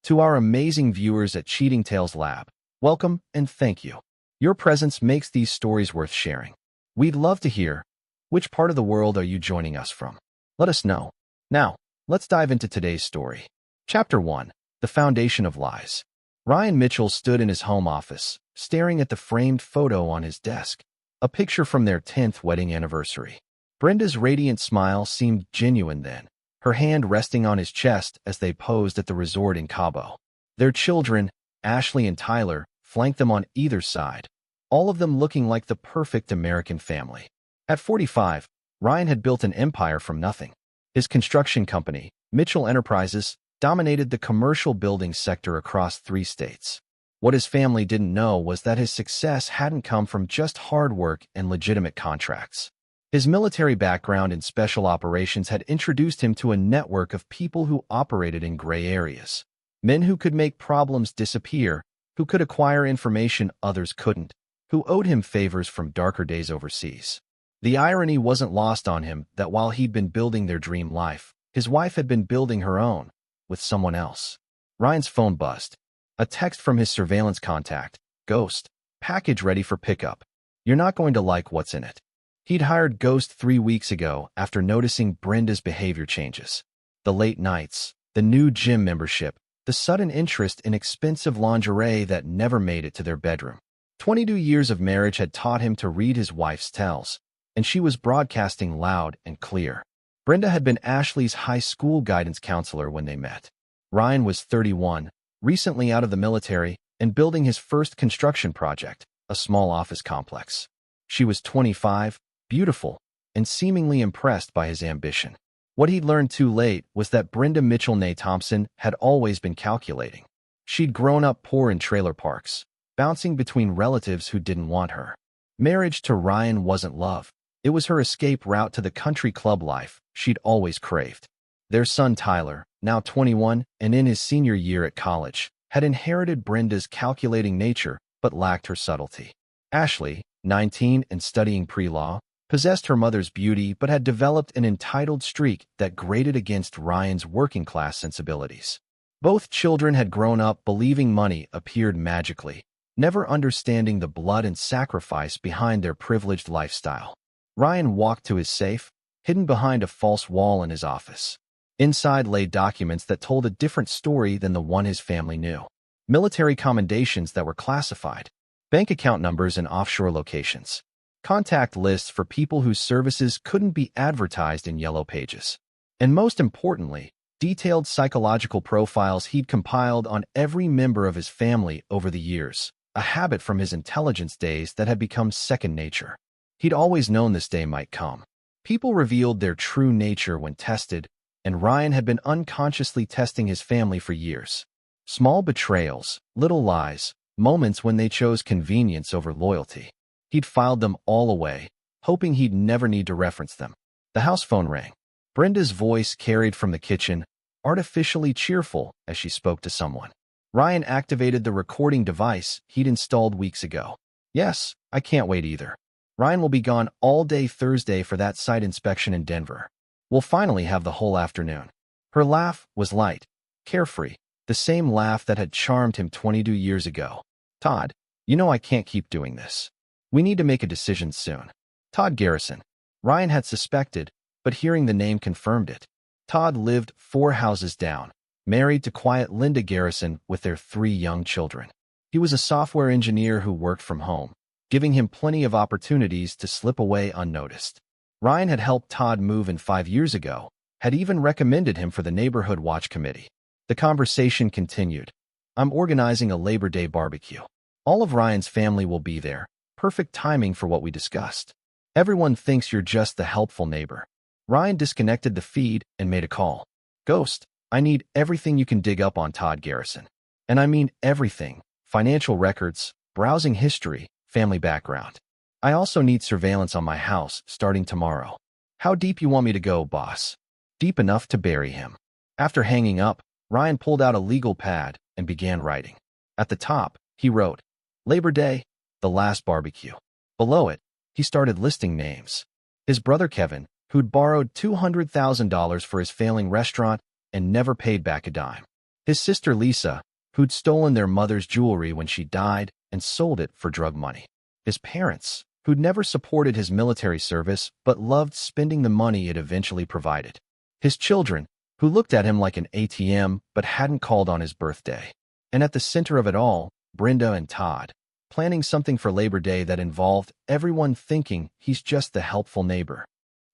To our amazing viewers at Cheating Tales Lab, welcome and thank you. Your presence makes these stories worth sharing. We'd love to hear, which part of the world are you joining us from? Let us know. Now, let's dive into today's story. Chapter 1. The Foundation of Lies. Ryan Mitchell stood in his home office, staring at the framed photo on his desk, a picture from their 10th wedding anniversary. Brenda's radiant smile seemed genuine then, her hand resting on his chest as they posed at the resort in Cabo. Their children, Ashley and Tyler, flanked them on either side, all of them looking like the perfect American family. At 45, Ryan had built an empire from nothing. His construction company, Mitchell Enterprises, dominated the commercial building sector across 3 states. What his family didn't know was that his success hadn't come from just hard work and legitimate contracts. His military background in special operations had introduced him to a network of people who operated in gray areas. Men who could make problems disappear, who could acquire information others couldn't, who owed him favors from darker days overseas. The irony wasn't lost on him that while he'd been building their dream life, his wife had been building her own, with someone else. Ryan's phone buzzed. A text from his surveillance contact, Ghost, package ready for pickup. You're not going to like what's in it. He'd hired Ghost 3 weeks ago after noticing Brenda's behavior changes. The late nights, the new gym membership, the sudden interest in expensive lingerie that never made it to their bedroom. 22 years of marriage had taught him to read his wife's tells, and she was broadcasting loud and clear. Brenda had been Ashley's high school guidance counselor when they met. Ryan was 31, recently out of the military, and building his first construction project, a small office complex. She was 25, beautiful, and seemingly impressed by his ambition. What he'd learned too late was that Brenda Mitchell-Nay Thompson had always been calculating. She'd grown up poor in trailer parks, bouncing between relatives who didn't want her. Marriage to Ryan wasn't love. It was her escape route to the country club life she'd always craved. Their son Tyler, now 21 and in his senior year at college, had inherited Brenda's calculating nature but lacked her subtlety. Ashley, 19 and studying pre-law, possessed her mother's beauty but had developed an entitled streak that grated against Ryan's working-class sensibilities. Both children had grown up believing money appeared magically, never understanding the blood and sacrifice behind their privileged lifestyle. Ryan walked to his safe, hidden behind a false wall in his office. Inside lay documents that told a different story than the one his family knew. Military commendations that were classified, bank account numbers and offshore locations, contact lists for people whose services couldn't be advertised in yellow pages, and most importantly, detailed psychological profiles he'd compiled on every member of his family over the years, a habit from his intelligence days that had become second nature. He'd always known this day might come. People revealed their true nature when tested, and Ryan had been unconsciously testing his family for years. Small betrayals, little lies, moments when they chose convenience over loyalty. He'd filed them all away, hoping he'd never need to reference them. The house phone rang. Brenda's voice carried from the kitchen, artificially cheerful as she spoke to someone. Ryan activated the recording device he'd installed weeks ago. Yes, I can't wait either. Ryan will be gone all day Thursday for that site inspection in Denver. We'll finally have the whole afternoon. Her laugh was light, carefree, the same laugh that had charmed him 22 years ago. Todd, you know I can't keep doing this. We need to make a decision soon. Todd Garrison. Ryan had suspected, but hearing the name confirmed it. Todd lived 4 houses down, married to quiet Linda Garrison with their 3 young children. He was a software engineer who worked from home, giving him plenty of opportunities to slip away unnoticed. Ryan had helped Todd move in 5 years ago, had even recommended him for the neighborhood watch committee. The conversation continued. I'm organizing a Labor Day barbecue. All of Ryan's family will be there. Perfect timing for what we discussed. Everyone thinks you're just the helpful neighbor. Ryan disconnected the feed and made a call. Ghost, I need everything you can dig up on Todd Garrison. And I mean everything. Financial records, browsing history, family background. I also need surveillance on my house starting tomorrow. How deep you want me to go, boss? Deep enough to bury him. After hanging up, Ryan pulled out a legal pad and began writing. At the top, he wrote, Labor Day, the last barbecue. Below it, he started listing names. His brother Kevin, who'd borrowed $200,000 for his failing restaurant and never paid back a dime. His sister Lisa, who'd stolen their mother's jewelry when she died and sold it for drug money. His parents, who'd never supported his military service but loved spending the money it eventually provided. His children, who looked at him like an ATM but hadn't called on his birthday. And at the center of it all, Brenda and Todd, planning something for Labor Day that involved everyone thinking he's just the helpful neighbor.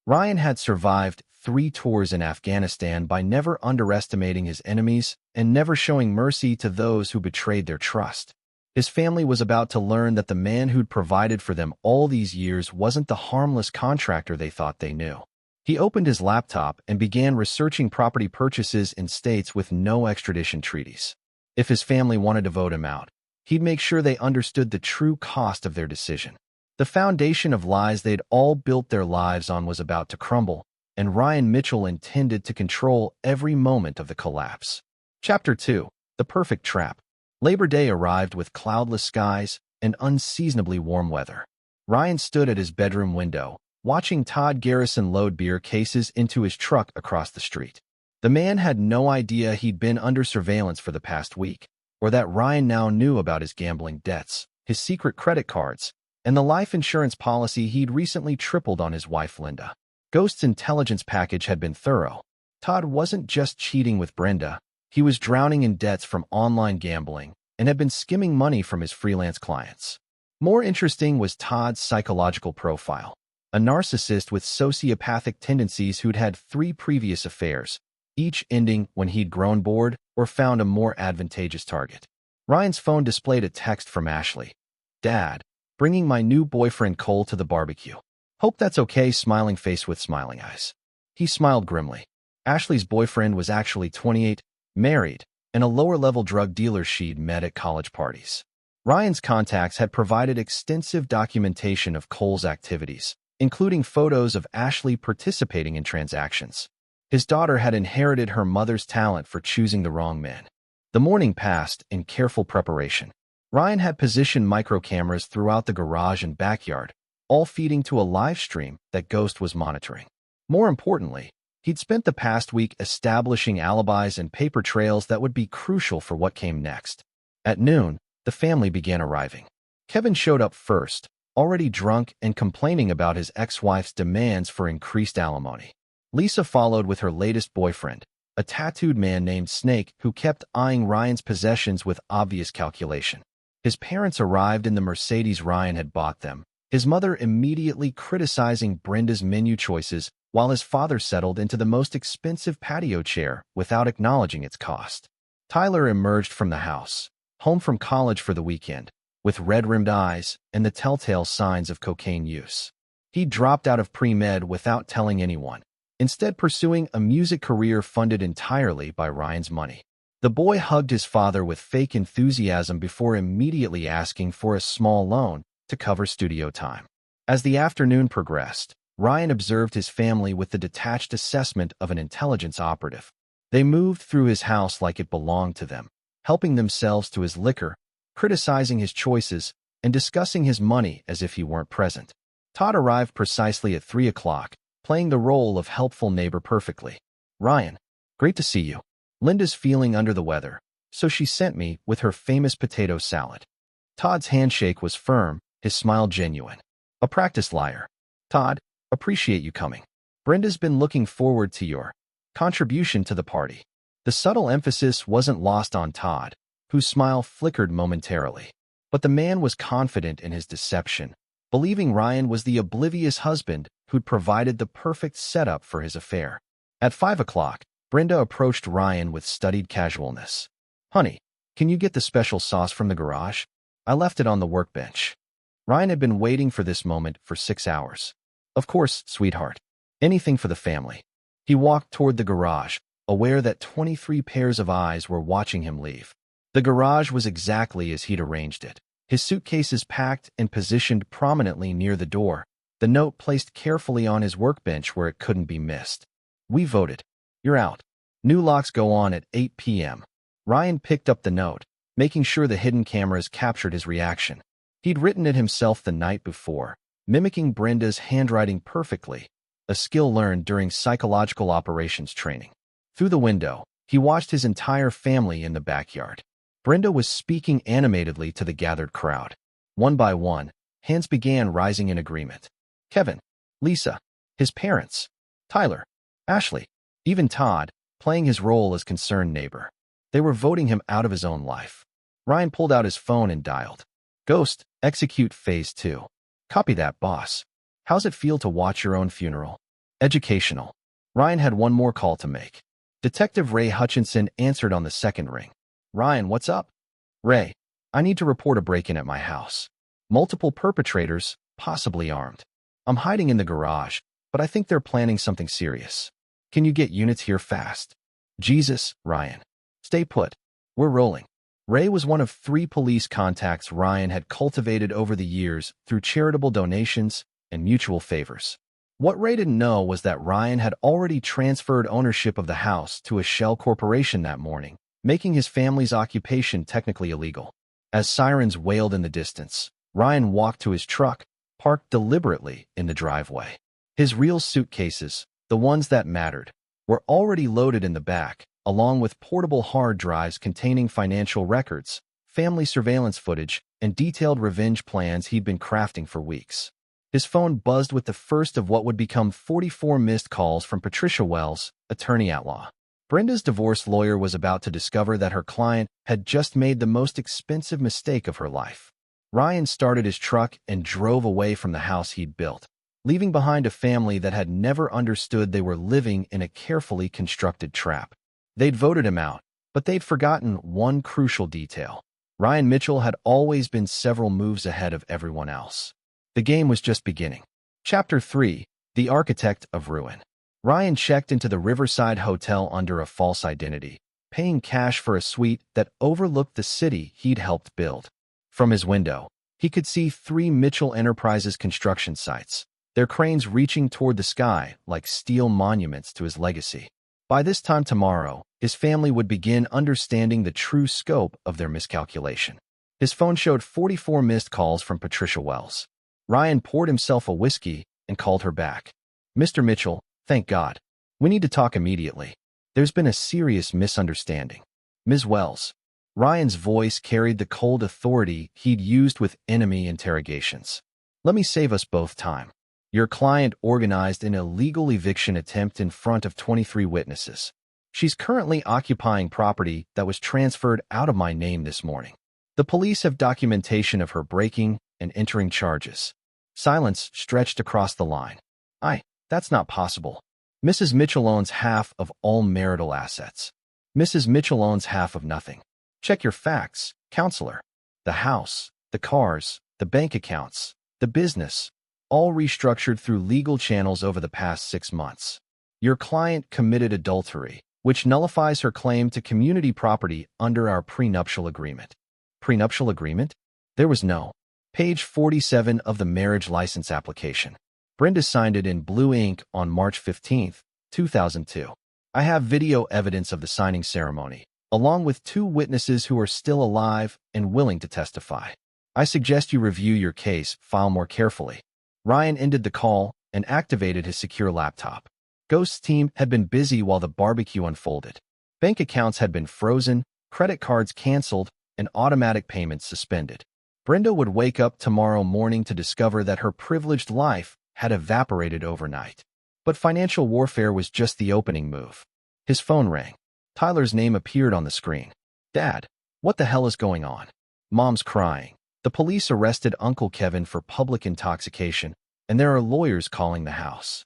Ryan had survived 3 tours in Afghanistan by never underestimating his enemies and never showing mercy to those who betrayed their trust. His family was about to learn that the man who'd provided for them all these years wasn't the harmless contractor they thought they knew. He opened his laptop and began researching property purchases in states with no extradition treaties. If his family wanted to vote him out, he'd make sure they understood the true cost of their decision. The foundation of lies they'd all built their lives on was about to crumble, and Ryan Mitchell intended to control every moment of the collapse. Chapter 2. The Perfect Trap. Labor Day arrived with cloudless skies and unseasonably warm weather. Ryan stood at his bedroom window, watching Todd Garrison load beer cases into his truck across the street. The man had no idea he'd been under surveillance for the past week, or that Ryan now knew about his gambling debts, his secret credit cards, and the life insurance policy he'd recently tripled on his wife Linda. Ghost's intelligence package had been thorough. Todd wasn't just cheating with Brenda, he was drowning in debts from online gambling and had been skimming money from his freelance clients. More interesting was Todd's psychological profile. A narcissist with sociopathic tendencies who'd had 3 previous affairs, each ending when he'd grown bored or found a more advantageous target. Ryan's phone displayed a text from Ashley. "Dad, bringing my new boyfriend Cole to the barbecue. Hope that's okay," smiling face with smiling eyes. He smiled grimly. Ashley's boyfriend was actually 28, married, and a lower-level drug dealer she'd met at college parties. Ryan's contacts had provided extensive documentation of Cole's activities, including photos of Ashley participating in transactions. His daughter had inherited her mother's talent for choosing the wrong man. The morning passed in careful preparation. Ryan had positioned micro-cameras throughout the garage and backyard, all feeding to a live stream that Ghost was monitoring. More importantly, he'd spent the past week establishing alibis and paper trails that would be crucial for what came next. At noon, the family began arriving. Kevin showed up first, already drunk and complaining about his ex-wife's demands for increased alimony. Lisa followed with her latest boyfriend, a tattooed man named Snake who kept eyeing Ryan's possessions with obvious calculation. His parents arrived in the Mercedes Ryan had bought them, his mother immediately criticizing Brenda's menu choices while his father settled into the most expensive patio chair without acknowledging its cost. Tyler emerged from the house, home from college for the weekend, with red-rimmed eyes and the telltale signs of cocaine use. He dropped out of pre-med without telling anyone, instead pursuing a music career funded entirely by Ryan's money. The boy hugged his father with fake enthusiasm before immediately asking for a small loan to cover studio time. As the afternoon progressed, Ryan observed his family with the detached assessment of an intelligence operative. They moved through his house like it belonged to them, helping themselves to his liquor, criticizing his choices, and discussing his money as if he weren't present. Todd arrived precisely at 3 o'clock, playing the role of helpful neighbor perfectly. "Ryan, great to see you. Linda's feeling under the weather, so she sent me with her famous potato salad." Todd's handshake was firm, his smile genuine. "A practiced liar. Todd, appreciate you coming. Brenda's been looking forward to your contribution to the party." The subtle emphasis wasn't lost on Todd, whose smile flickered momentarily. But the man was confident in his deception, believing Ryan was the oblivious husband who'd provided the perfect setup for his affair. At 5 o'clock, Brenda approached Ryan with studied casualness. "Honey, can you get the special sauce from the garage? I left it on the workbench." Ryan had been waiting for this moment for 6 hours. "Of course, sweetheart. Anything for the family." He walked toward the garage, aware that 23 pairs of eyes were watching him leave. The garage was exactly as he'd arranged it. His suitcases packed and positioned prominently near the door, the note placed carefully on his workbench where it couldn't be missed. "We voted. You're out. New locks go on at 8 p.m. Ryan picked up the note, making sure the hidden cameras captured his reaction. He'd written it himself the night before, mimicking Brenda's handwriting perfectly, a skill learned during psychological operations training. Through the window, He watched his entire family in the backyard. Brenda was speaking animatedly to the gathered crowd. One by one, hands began rising in agreement. Kevin, Lisa, his parents, Tyler, Ashley, even Todd, playing his role as concerned neighbor. They were voting him out of his own life. Ryan pulled out his phone and dialed. Ghost, execute phase 2. Copy that, boss. How's it feel to watch your own funeral? Educational. Ryan had one more call to make. Detective Ray Hutchinson answered on the second ring. Ryan, what's up? Ray, I need to report a break-in at my house. Multiple perpetrators, possibly armed. I'm hiding in the garage, but I think they're planning something serious. Can you get units here fast? Jesus, Ryan. Stay put. We're rolling. Ray was one of 3 police contacts Ryan had cultivated over the years through charitable donations and mutual favors. What Ray didn't know was that Ryan had already transferred ownership of the house to a shell corporation that morning, making his family's occupation technically illegal. As sirens wailed in the distance, Ryan walked to his truck, parked deliberately in the driveway. His real suitcases, the ones that mattered, were already loaded in the back, along with portable hard drives containing financial records, family surveillance footage, and detailed revenge plans he'd been crafting for weeks. His phone buzzed with the first of what would become 44 missed calls from Patricia Wells, attorney at law. Brenda's divorce lawyer was about to discover that her client had just made the most expensive mistake of her life. Ryan started his truck and drove away from the house he'd built, leaving behind a family that had never understood they were living in a carefully constructed trap. They'd voted him out, but they'd forgotten one crucial detail. Ryan Mitchell had always been several moves ahead of everyone else. The game was just beginning. Chapter 3, The Architect of Ruin. Ryan checked into the Riverside Hotel under a false identity, paying cash for a suite that overlooked the city he'd helped build. From his window, he could see 3 Mitchell Enterprises construction sites, their cranes reaching toward the sky like steel monuments to his legacy. By this time tomorrow, his family would begin understanding the true scope of their miscalculation. His phone showed 44 missed calls from Patricia Wells. Ryan poured himself a whiskey and called her back. Mr. Mitchell, thank God. We need to talk immediately. There's been a serious misunderstanding. Ms. Wells. Ryan's voice carried the cold authority he'd used with enemy interrogations. Let me save us both time. Your client organized an illegal eviction attempt in front of 23 witnesses. She's currently occupying property that was transferred out of my name this morning. The police have documentation of her breaking and entering charges. Silence stretched across the line. That's not possible. Mrs. Mitchell owns half of all marital assets. Mrs. Mitchell owns half of nothing. Check your facts, counselor. The house, the cars, the bank accounts, the business, all restructured through legal channels over the past 6 months. Your client committed adultery, which nullifies her claim to community property under our prenuptial agreement. Prenuptial agreement? There was no. Page 47 of the marriage license application. Brenda signed it in blue ink on March 15, 2002. I have video evidence of the signing ceremony, along with 2 witnesses who are still alive and willing to testify. I suggest you review your case file more carefully. Ryan ended the call and activated his secure laptop. Ghost's team had been busy while the barbecue unfolded. Bank accounts had been frozen, credit cards canceled, and automatic payments suspended. Brenda would wake up tomorrow morning to discover that her privileged life had evaporated overnight. But financial warfare was just the opening move. His phone rang. Tyler's name appeared on the screen. Dad, what the hell is going on? Mom's crying. The police arrested Uncle Kevin for public intoxication, and there are lawyers calling the house.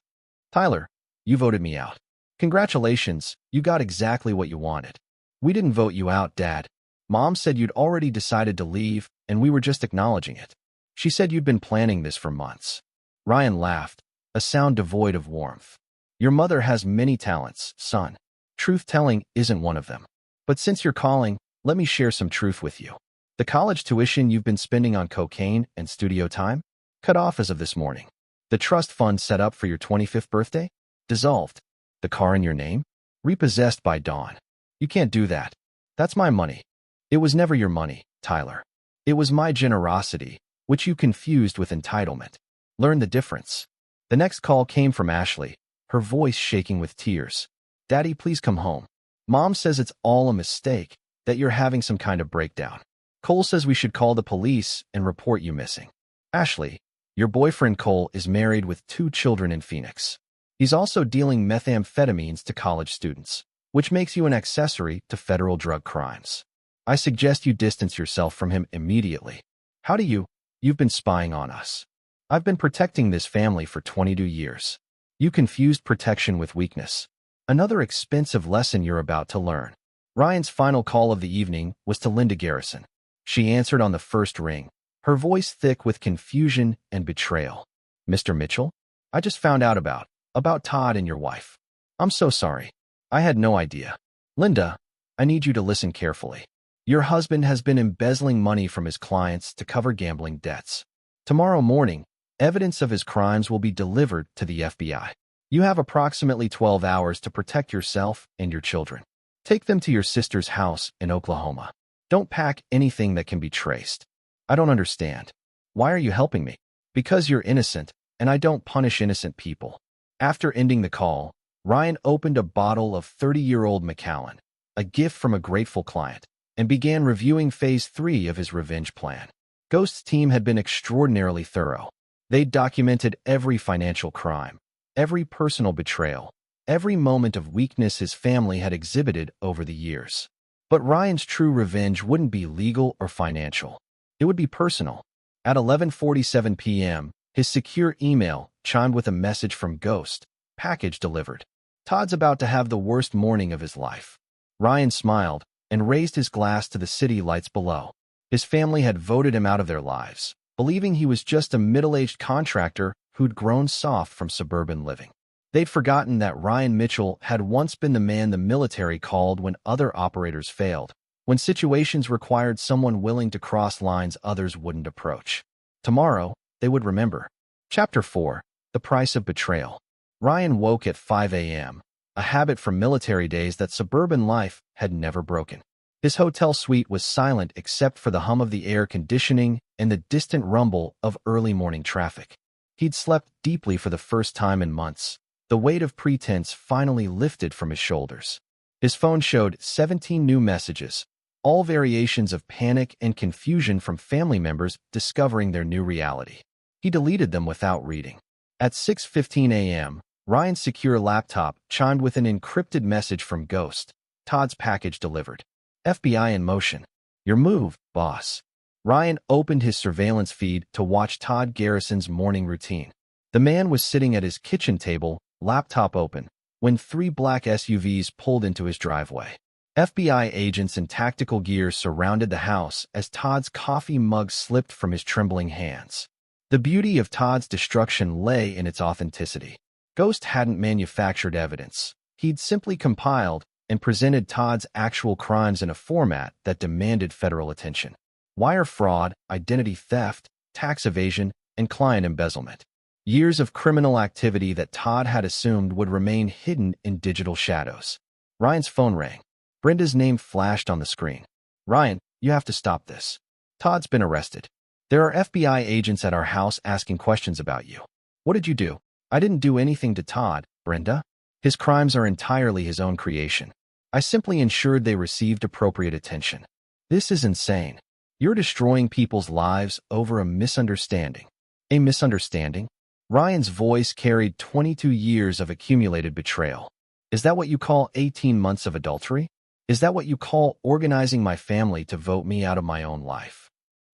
Tyler, you voted me out. Congratulations, you got exactly what you wanted. We didn't vote you out, Dad. Mom said you'd already decided to leave, and we were just acknowledging it. She said you'd been planning this for months. Ryan laughed, a sound devoid of warmth. Your mother has many talents, son. Truth-telling isn't one of them. But since you're calling, let me share some truth with you. The college tuition you've been spending on cocaine and studio time? Cut off as of this morning. The trust fund set up for your 25th birthday? Dissolved. The car in your name? Repossessed by Dawn. You can't do that. That's my money. It was never your money, Tyler. It was my generosity, which you confused with entitlement. Learn the difference. The next call came from Ashley, her voice shaking with tears. Daddy, please come home. Mom says it's all a mistake, that you're having some kind of breakdown. Cole says we should call the police and report you missing. Ashley, your boyfriend Cole is married with 2 children in Phoenix. He's also dealing methamphetamines to college students, which makes you an accessory to federal drug crimes. I suggest you distance yourself from him immediately. How do you? You've been spying on us. I've been protecting this family for 22 years. You confused protection with weakness. Another expensive lesson you're about to learn. Ryan's final call of the evening was to Linda Garrison. She answered on the first ring, her voice thick with confusion and betrayal. Mr. Mitchell? I just found out about Todd and your wife. I'm so sorry. I had no idea. Linda, I need you to listen carefully. Your husband has been embezzling money from his clients to cover gambling debts. Tomorrow morning, evidence of his crimes will be delivered to the FBI. You have approximately 12 hours to protect yourself and your children. Take them to your sister's house in Oklahoma. Don't pack anything that can be traced. I don't understand. Why are you helping me? Because you're innocent, and I don't punish innocent people. After ending the call, Ryan opened a bottle of 30-year-old Macallan, a gift from a grateful client, and began reviewing Phase 3 of his revenge plan. Ghost's team had been extraordinarily thorough. They'd documented every financial crime, every personal betrayal, every moment of weakness his family had exhibited over the years. But Ryan's true revenge wouldn't be legal or financial. It would be personal. At 11:47 p.m., his secure email chimed with a message from Ghost, package delivered. Todd's about to have the worst morning of his life. Ryan smiled and raised his glass to the city lights below. His family had voted him out of their lives, believing he was just a middle-aged contractor who'd grown soft from suburban living. They'd forgotten that Ryan Mitchell had once been the man the military called when other operators failed, when situations required someone willing to cross lines others wouldn't approach. Tomorrow, they would remember. Chapter 4, The Price of Betrayal. Ryan woke at 5 a.m., a habit from military days that suburban life had never broken. His hotel suite was silent except for the hum of the air conditioning and the distant rumble of early morning traffic. He'd slept deeply for the first time in months. The weight of pretense finally lifted from his shoulders. His phone showed 17 new messages, all variations of panic and confusion from family members discovering their new reality. He deleted them without reading. At 6:15 a.m., Ryan's secure laptop chimed with an encrypted message from Ghost. Todd's package delivered. FBI in motion. Your move, boss. Ryan opened his surveillance feed to watch Todd Garrison's morning routine. The man was sitting at his kitchen table, laptop open, when 3 black SUVs pulled into his driveway. FBI agents in tactical gear surrounded the house as Todd's coffee mug slipped from his trembling hands. The beauty of Todd's destruction lay in its authenticity. Ghost hadn't manufactured evidence. He'd simply compiled and presented Todd's actual crimes in a format that demanded federal attention. Wire fraud, identity theft, tax evasion, and client embezzlement. Years of criminal activity that Todd had assumed would remain hidden in digital shadows. Ryan's phone rang. Brenda's name flashed on the screen. Ryan, you have to stop this. Todd's been arrested. There are FBI agents at our house asking questions about you. What did you do? I didn't do anything to Todd, Brenda. His crimes are entirely his own creation. I simply ensured they received appropriate attention. This is insane. You're destroying people's lives over a misunderstanding. A misunderstanding? Ryan's voice carried 22 years of accumulated betrayal. Is that what you call 18 months of adultery? Is that what you call organizing my family to vote me out of my own life?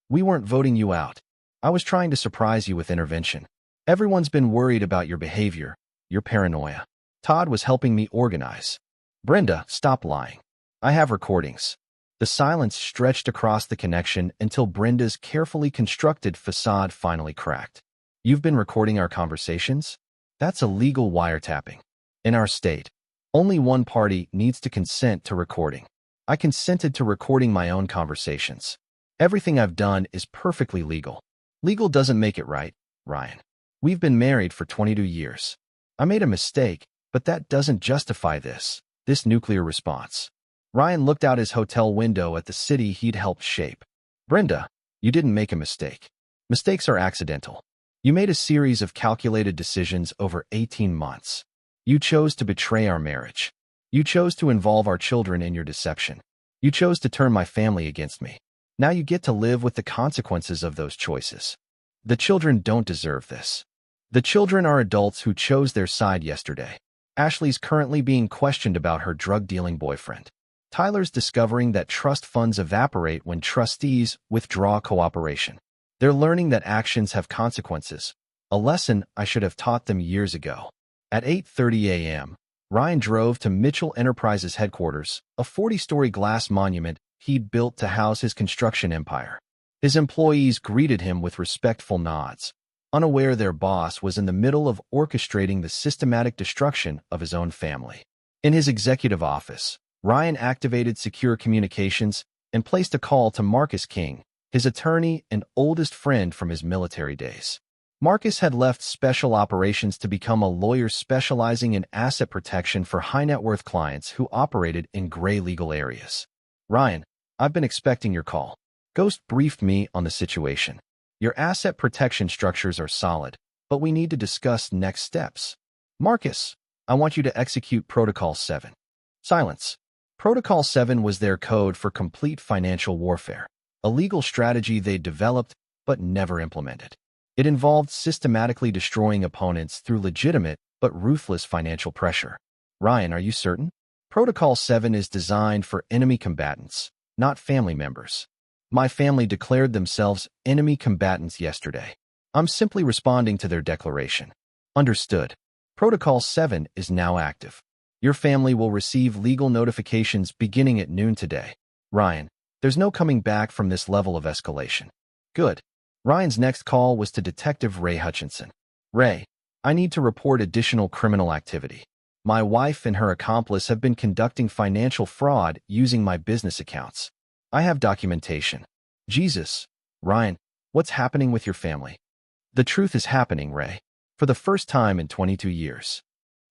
We weren't voting you out. I was trying to surprise you with intervention. Everyone's been worried about your behavior, your paranoia. Todd was helping me organize. Brenda, stop lying. I have recordings. The silence stretched across the connection until Brenda's carefully constructed facade finally cracked. You've been recording our conversations? That's illegal wiretapping. In our state, only one party needs to consent to recording. I consented to recording my own conversations. Everything I've done is perfectly legal. Legal doesn't make it right, Ryan. We've been married for 22 years. I made a mistake, but that doesn't justify this nuclear response. Ryan looked out his hotel window at the city he'd helped shape. Brenda, you didn't make a mistake. Mistakes are accidental. You made a series of calculated decisions over 18 months. You chose to betray our marriage. You chose to involve our children in your deception. You chose to turn my family against me. Now you get to live with the consequences of those choices. The children don't deserve this. The children are adults who chose their side yesterday. Ashley's currently being questioned about her drug-dealing boyfriend. Tyler's discovering that trust funds evaporate when trustees withdraw cooperation. They're learning that actions have consequences, a lesson I should have taught them years ago. At 8:30 a.m., Ryan drove to Mitchell Enterprises headquarters, a 40-story glass monument he'd built to house his construction empire. His employees greeted him with respectful nods, unaware their boss was in the middle of orchestrating the systematic destruction of his own family. In his executive office, Ryan activated secure communications and placed a call to Marcus King, his attorney and oldest friend from his military days. Marcus had left special operations to become a lawyer specializing in asset protection for high-net-worth clients who operated in gray legal areas. Ryan, I've been expecting your call. Ghost briefed me on the situation. Your asset protection structures are solid, but we need to discuss next steps. Marcus, I want you to execute Protocol 7. Silence. Protocol 7 was their code for complete financial warfare, a legal strategy they developed but never implemented. It involved systematically destroying opponents through legitimate but ruthless financial pressure. Ryan, are you certain? Protocol 7 is designed for enemy combatants, not family members. My family declared themselves enemy combatants yesterday. I'm simply responding to their declaration. Understood. Protocol 7 is now active. Your family will receive legal notifications beginning at noon today. Ryan, there's no coming back from this level of escalation. Good. Ryan's next call was to Detective Ray Hutchinson. Ray, I need to report additional criminal activity. My wife and her accomplice have been conducting financial fraud using my business accounts. I have documentation. Jesus. Ryan, what's happening with your family? The truth is happening, Ray. For the first time in 22 years.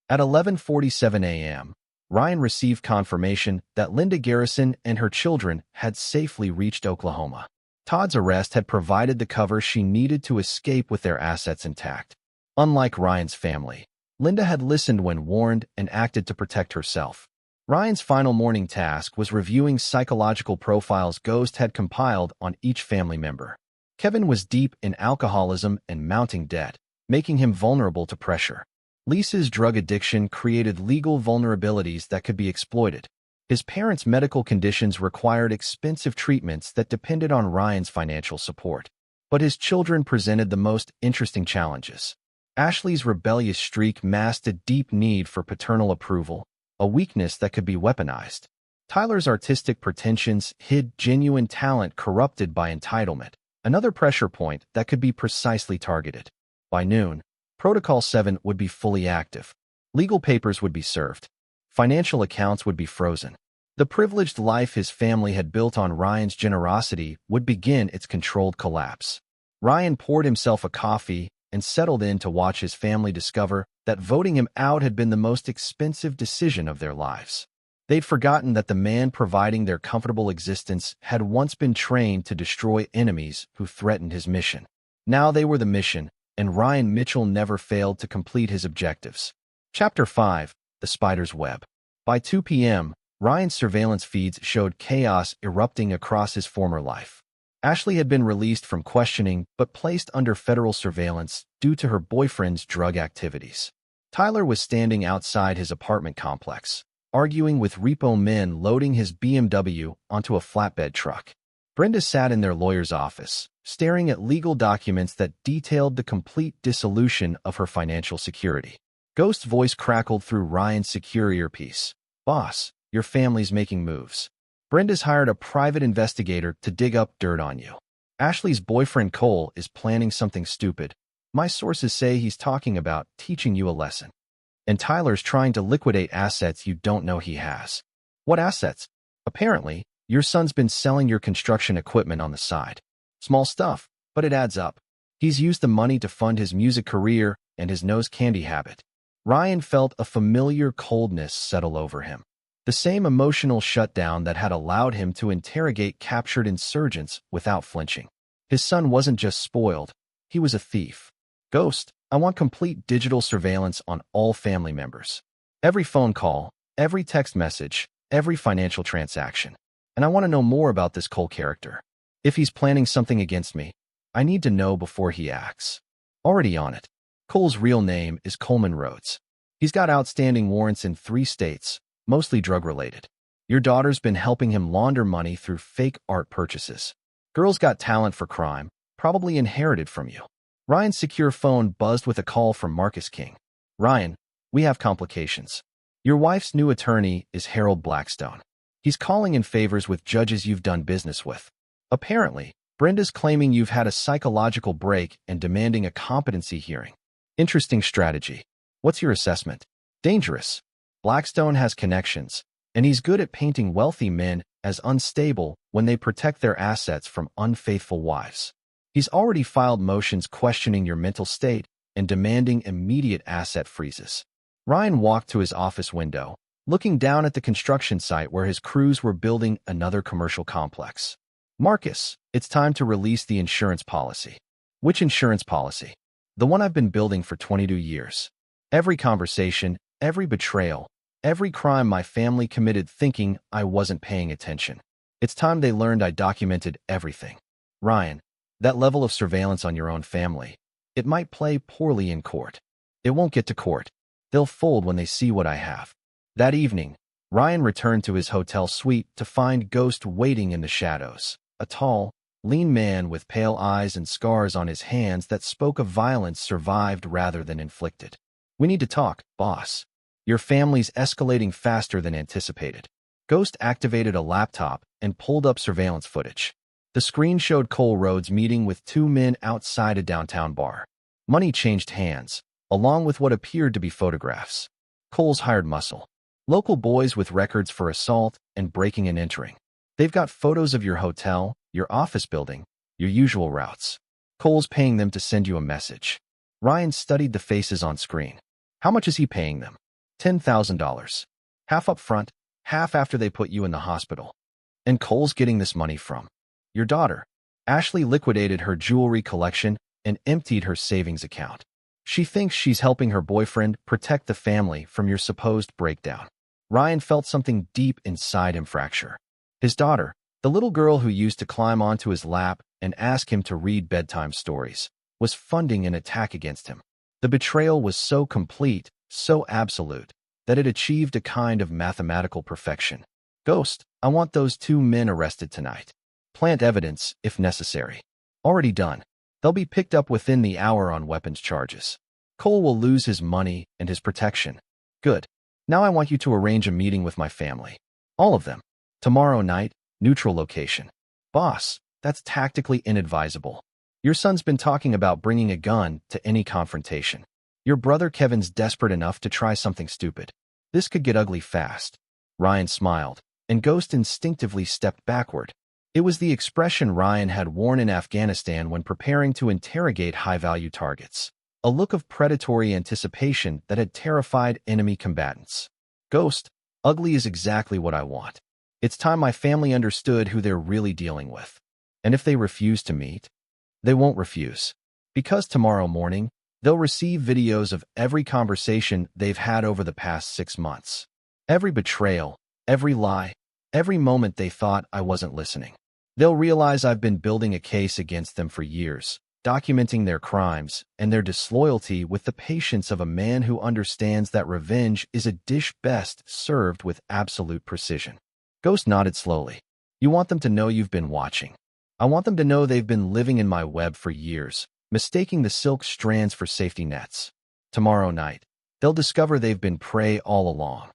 At 11:47 a.m., Ryan received confirmation that Linda Garrison and her children had safely reached Oklahoma. Todd's arrest had provided the cover she needed to escape with their assets intact. Unlike Ryan's family, Linda had listened when warned and acted to protect herself. Ryan's final morning task was reviewing psychological profiles Ghost had compiled on each family member. Kevin was deep in alcoholism and mounting debt, making him vulnerable to pressure. Lisa's drug addiction created legal vulnerabilities that could be exploited. His parents' medical conditions required expensive treatments that depended on Ryan's financial support. But his children presented the most interesting challenges. Ashley's rebellious streak masked a deep need for paternal approval, a weakness that could be weaponized. Tyler's artistic pretensions hid genuine talent corrupted by entitlement, another pressure point that could be precisely targeted. By noon, Protocol 7 would be fully active. Legal papers would be served. Financial accounts would be frozen. The privileged life his family had built on Ryan's generosity would begin its controlled collapse. Ryan poured himself a coffee and settled in to watch his family discover that voting him out had been the most expensive decision of their lives. They'd forgotten that the man providing their comfortable existence had once been trained to destroy enemies who threatened his mission. Now they were the mission, and Ryan Mitchell never failed to complete his objectives. Chapter 5. The Spider's Web. By 2 p.m., Ryan's surveillance feeds showed chaos erupting across his former life. Ashley had been released from questioning but placed under federal surveillance due to her boyfriend's drug activities. Tyler was standing outside his apartment complex, arguing with repo men loading his BMW onto a flatbed truck. Brenda sat in their lawyer's office, staring at legal documents that detailed the complete dissolution of her financial security. Ghost's voice crackled through Ryan's secure earpiece. Boss, your family's making moves. Brenda's hired a private investigator to dig up dirt on you. Ashley's boyfriend Cole is planning something stupid. My sources say he's talking about teaching you a lesson. And Tyler's trying to liquidate assets you don't know he has. What assets? Apparently, your son's been selling your construction equipment on the side. Small stuff, but it adds up. He's used the money to fund his music career and his nose candy habit. Ryan felt a familiar coldness settle over him. The same emotional shutdown that had allowed him to interrogate captured insurgents without flinching. His son wasn't just spoiled, he was a thief. Ghost, I want complete digital surveillance on all family members. Every phone call, every text message, every financial transaction. And I want to know more about this Cole character. If he's planning something against me, I need to know before he acts. Already on it. Cole's real name is Coleman Rhodes. He's got outstanding warrants in 3 states, mostly drug-related. Your daughter's been helping him launder money through fake art purchases. Girl's got talent for crime, probably inherited from you. Ryan's secure phone buzzed with a call from Marcus King. Ryan, we have complications. Your wife's new attorney is Harold Blackstone. He's calling in favors with judges you've done business with. Apparently, Brenda's claiming you've had a psychological break and demanding a competency hearing. Interesting strategy. What's your assessment? Dangerous. Blackstone has connections, and he's good at painting wealthy men as unstable when they protect their assets from unfaithful wives. He's already filed motions questioning your mental state and demanding immediate asset freezes. Ryan walked to his office window, looking down at the construction site where his crews were building another commercial complex. Marcus, it's time to release the insurance policy. Which insurance policy? The one I've been building for 22 years. Every conversation, every betrayal, every crime my family committed thinking I wasn't paying attention. It's time they learned I documented everything. Ryan, that level of surveillance on your own family, it might play poorly in court. It won't get to court. They'll fold when they see what I have. That evening, Ryan returned to his hotel suite to find Ghost waiting in the shadows. A tall, lean man with pale eyes and scars on his hands that spoke of violence survived rather than inflicted. We need to talk, boss. Your family's escalating faster than anticipated. Ghost activated a laptop and pulled up surveillance footage. The screen showed Cole Rhodes meeting with 2 men outside a downtown bar. Money changed hands, along with what appeared to be photographs. Cole's hired muscle. Local boys with records for assault and breaking and entering. They've got photos of your hotel, your office building, your usual routes. Cole's paying them to send you a message. Ryan studied the faces on screen. How much is he paying them? $10,000. Half up front, half after they put you in the hospital. And Cole's getting this money from your daughter. Ashley liquidated her jewelry collection and emptied her savings account. She thinks she's helping her boyfriend protect the family from your supposed breakdown. Ryan felt something deep inside him fracture. His daughter, the little girl who used to climb onto his lap and ask him to read bedtime stories, was funding an attack against him. The betrayal was so complete, so absolute, that it achieved a kind of mathematical perfection. Ghost, I want those 2 men arrested tonight. Plant evidence, if necessary. Already done. They'll be picked up within the hour on weapons charges. Cole will lose his money and his protection. Good. Now I want you to arrange a meeting with my family. All of them. Tomorrow night, neutral location. Boss, that's tactically inadvisable. Your son's been talking about bringing a gun to any confrontation. Your brother Kevin's desperate enough to try something stupid. This could get ugly fast. Ryan smiled, and Ghost instinctively stepped backward. It was the expression Ryan had worn in Afghanistan when preparing to interrogate high-value targets. A look of predatory anticipation that had terrified enemy combatants. Ghost, ugly is exactly what I want. It's time my family understood who they're really dealing with. And if they refuse to meet, they won't refuse. Because tomorrow morning, they'll receive videos of every conversation they've had over the past 6 months. Every betrayal, every lie, every moment they thought I wasn't listening. They'll realize I've been building a case against them for years, documenting their crimes and their disloyalty with the patience of a man who understands that revenge is a dish best served with absolute precision. Ghost nodded slowly. You want them to know you've been watching. I want them to know they've been living in my web for years, mistaking the silk strands for safety nets. Tomorrow night, they'll discover they've been prey all along.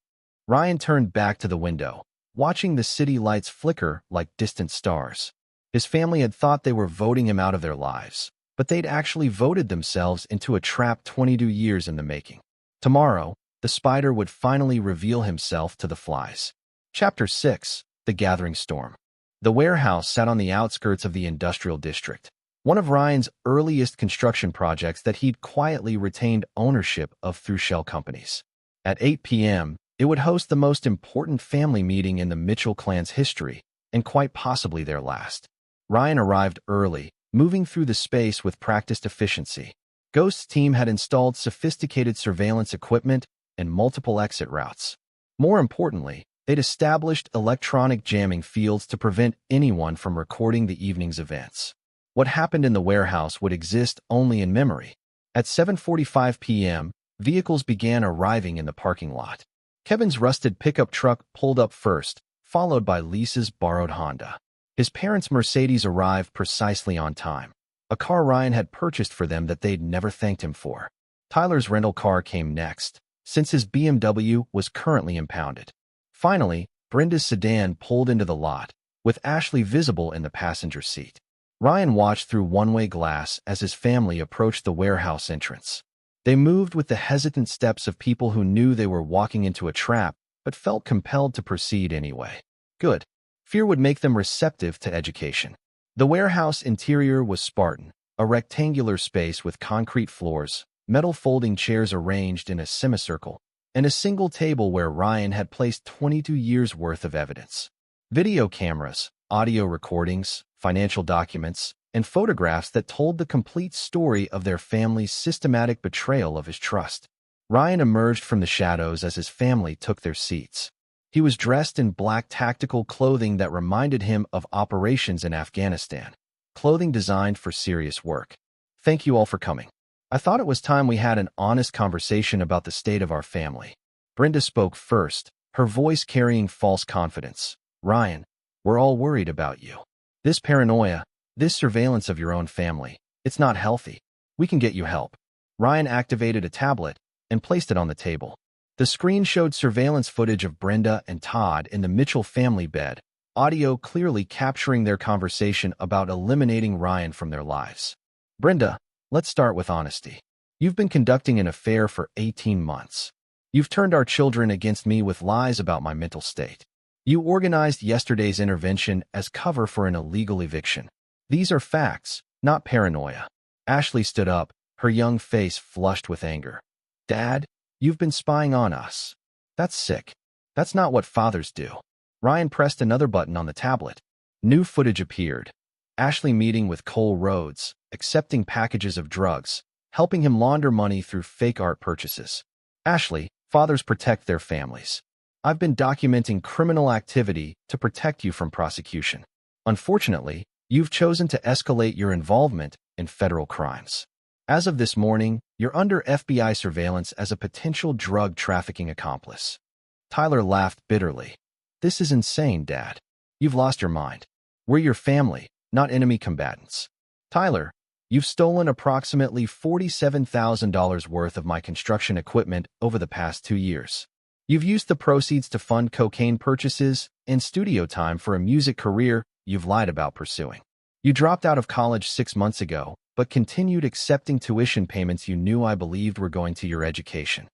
Ryan turned back to the window, watching the city lights flicker like distant stars. His family had thought they were voting him out of their lives, but they'd actually voted themselves into a trap 22 years in the making. Tomorrow, the spider would finally reveal himself to the flies. Chapter 6: The Gathering Storm. The warehouse sat on the outskirts of the industrial district, one of Ryan's earliest construction projects that he'd quietly retained ownership of through shell companies. At 8 p.m., it would host the most important family meeting in the Mitchell clan's history, and quite possibly their last. Ryan arrived early, moving through the space with practiced efficiency. Ghost's team had installed sophisticated surveillance equipment and multiple exit routes. More importantly, they'd established electronic jamming fields to prevent anyone from recording the evening's events. What happened in the warehouse would exist only in memory. At 7:45 p.m., vehicles began arriving in the parking lot. Kevin's rusted pickup truck pulled up first, followed by Lisa's borrowed Honda. His parents' Mercedes arrived precisely on time, a car Ryan had purchased for them that they'd never thanked him for. Tyler's rental car came next, since his BMW was currently impounded. Finally, Brenda's sedan pulled into the lot, with Ashley visible in the passenger seat. Ryan watched through one-way glass as his family approached the warehouse entrance. They moved with the hesitant steps of people who knew they were walking into a trap, but felt compelled to proceed anyway. Good. Fear would make them receptive to education. The warehouse interior was Spartan, a rectangular space with concrete floors, metal folding chairs arranged in a semicircle, and a single table where Ryan had placed 22 years' worth of evidence. Video cameras, audio recordings, financial documents, and photographs that told the complete story of their family's systematic betrayal of his trust. Ryan emerged from the shadows as his family took their seats. He was dressed in black tactical clothing that reminded him of operations in Afghanistan, clothing designed for serious work. Thank you all for coming. I thought it was time we had an honest conversation about the state of our family. Brenda spoke first, her voice carrying false confidence. Ryan, we're all worried about you. This paranoia, this surveillance of your own family, it's not healthy. We can get you help. Ryan activated a tablet and placed it on the table. The screen showed surveillance footage of Brenda and Todd in the Mitchell family bed, audio clearly capturing their conversation about eliminating Ryan from their lives. Brenda, let's start with honesty. You've been conducting an affair for 18 months. You've turned our children against me with lies about my mental state. You organized yesterday's intervention as cover for an illegal eviction. These are facts, not paranoia. Ashley stood up, her young face flushed with anger. Dad, you've been spying on us. That's sick. That's not what fathers do. Ryan pressed another button on the tablet. New footage appeared. Ashley meeting with Cole Rhodes, accepting packages of drugs, helping him launder money through fake art purchases. Ashley, fathers protect their families. I've been documenting criminal activity to protect you from prosecution. Unfortunately, you've chosen to escalate your involvement in federal crimes. As of this morning, you're under FBI surveillance as a potential drug trafficking accomplice. Tyler laughed bitterly. This is insane, Dad. You've lost your mind. We're your family, not enemy combatants. Tyler, you've stolen approximately $47,000 worth of my construction equipment over the past 2 years. You've used the proceeds to fund cocaine purchases and studio time for a music career you've lied about pursuing. You dropped out of college 6 months ago, but continued accepting tuition payments you knew I believed were going to your education.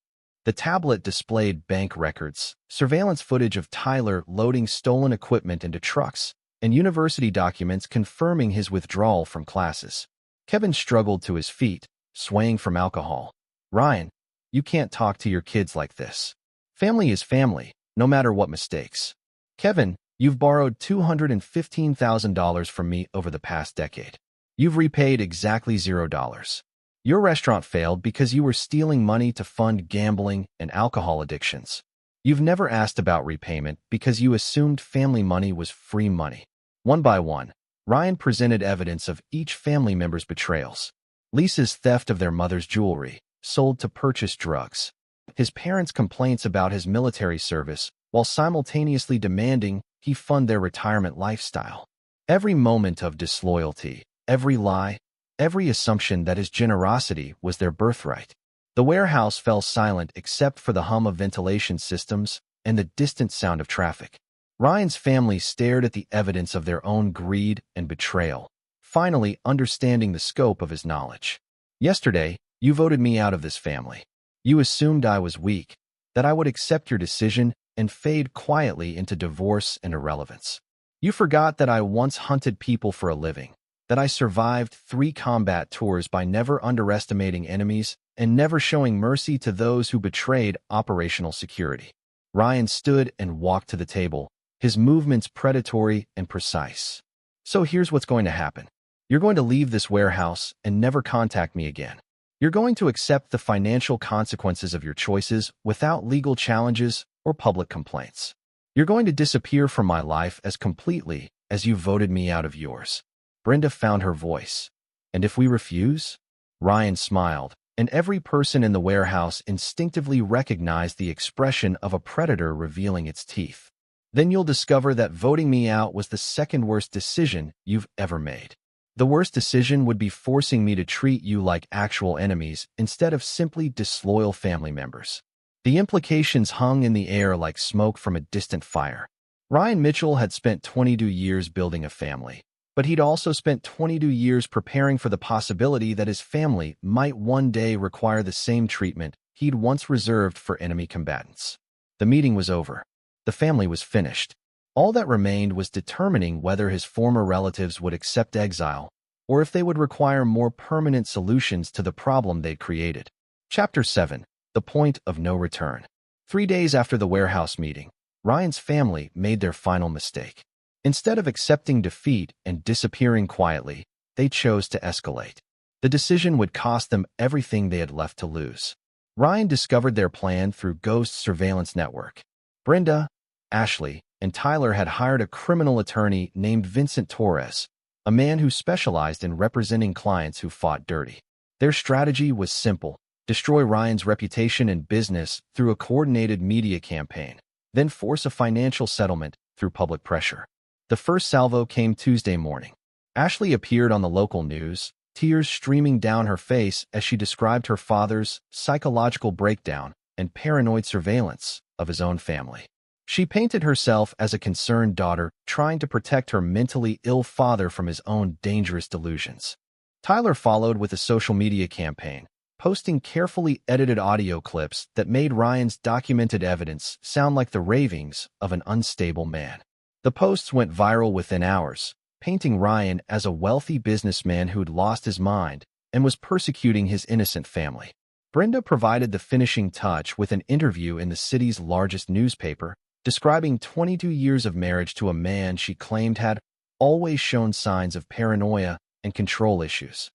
The tablet displayed bank records, surveillance footage of Tyler loading stolen equipment into trucks, and university documents confirming his withdrawal from classes. Kevin struggled to his feet, swaying from alcohol. Ryan, you can't talk to your kids like this. Family is family, no matter what mistakes. Kevin, you've borrowed $215,000 from me over the past decade. You've repaid exactly $0. Your restaurant failed because you were stealing money to fund gambling and alcohol addictions. You've never asked about repayment because you assumed family money was free money. One by one, Ryan presented evidence of each family member's betrayals. Lisa's theft of their mother's jewelry, sold to purchase drugs. His parents' complaints about his military service, while simultaneously demanding he fund their retirement lifestyle. Every moment of disloyalty, every lie, every assumption that his generosity was their birthright. The warehouse fell silent except for the hum of ventilation systems and the distant sound of traffic. Ryan's family stared at the evidence of their own greed and betrayal, finally understanding the scope of his knowledge. Yesterday, you voted me out of this family. You assumed I was weak, that I would accept your decision and fade quietly into divorce and irrelevance. You forgot that I once hunted people for a living, that I survived 3 combat tours by never underestimating enemies and never showing mercy to those who betrayed operational security. Ryan stood and walked to the table, his movements predatory and precise. So here's what's going to happen. You're going to leave this warehouse and never contact me again. You're going to accept the financial consequences of your choices without legal challenges or public complaints. You're going to disappear from my life as completely as you voted me out of yours. Brenda found her voice. And if we refuse? Ryan smiled, and every person in the warehouse instinctively recognized the expression of a predator revealing its teeth. Then you'll discover that voting me out was the second worst decision you've ever made. The worst decision would be forcing me to treat you like actual enemies instead of simply disloyal family members. The implications hung in the air like smoke from a distant fire. Ryan Mitchell had spent 22 years building a family, but he'd also spent 22 years preparing for the possibility that his family might one day require the same treatment he'd once reserved for enemy combatants. The meeting was over. The family was finished. All that remained was determining whether his former relatives would accept exile or if they would require more permanent solutions to the problem they'd created. Chapter 7. The Point of No Return. 3 days after the warehouse meeting, Ryan's family made their final mistake. Instead of accepting defeat and disappearing quietly, they chose to escalate. The decision would cost them everything they had left to lose. Ryan discovered their plan through Ghost's surveillance network. Brenda, Ashley, and Tyler had hired a criminal attorney named Vincent Torres, a man who specialized in representing clients who fought dirty. Their strategy was simple: destroy Ryan's reputation and business through a coordinated media campaign, then force a financial settlement through public pressure. The first salvo came Tuesday morning. Ashley appeared on the local news, tears streaming down her face as she described her father's psychological breakdown and paranoid surveillance of his own family. She painted herself as a concerned daughter trying to protect her mentally ill father from his own dangerous delusions. Tyler followed with a social media campaign, posting carefully edited audio clips that made Ryan's documented evidence sound like the ravings of an unstable man. The posts went viral within hours, painting Ryan as a wealthy businessman who'd lost his mind and was persecuting his innocent family. Brenda provided the finishing touch with an interview in the city's largest newspaper, describing 22 years of marriage to a man she claimed had always shown signs of paranoia and control issues.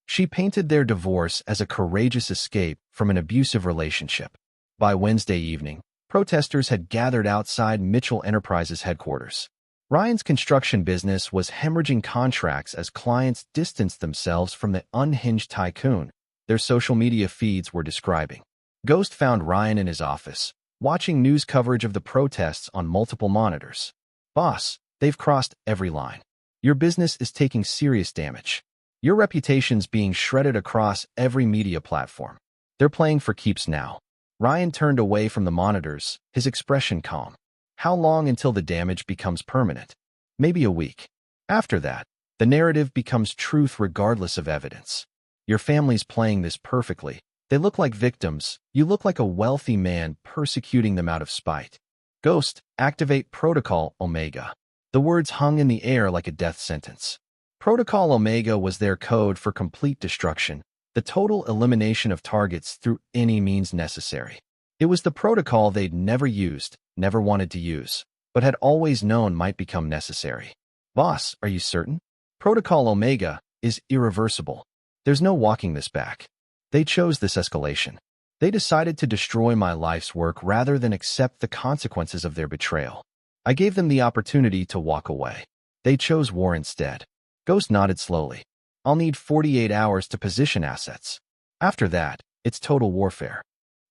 She painted their divorce as a courageous escape from an abusive relationship. By Wednesday evening, protesters had gathered outside Mitchell Enterprises headquarters. Ryan's construction business was hemorrhaging contracts as clients distanced themselves from the unhinged tycoon their social media feeds were describing. Ghost found Ryan in his office, watching news coverage of the protests on multiple monitors. "Boss, they've crossed every line. Your business is taking serious damage. Your reputation's being shredded across every media platform. They're playing for keeps now." Ryan turned away from the monitors, his expression calm. "How long until the damage becomes permanent?" "Maybe a week. After that, the narrative becomes truth regardless of evidence. Your family's playing this perfectly. They look like victims. You look like a wealthy man persecuting them out of spite." Ghost, activate Protocol Omega. The words hung in the air like a death sentence. Protocol Omega was their code for complete destruction, the total elimination of targets through any means necessary. It was the protocol they'd never used, never wanted to use, but had always known might become necessary. "Boss, are you certain? Protocol Omega is irreversible. There's no walking this back." They chose this escalation. They decided to destroy my life's work rather than accept the consequences of their betrayal. I gave them the opportunity to walk away. They chose war instead. Ghost nodded slowly. "I'll need 48 hours to position assets. After that, it's total warfare."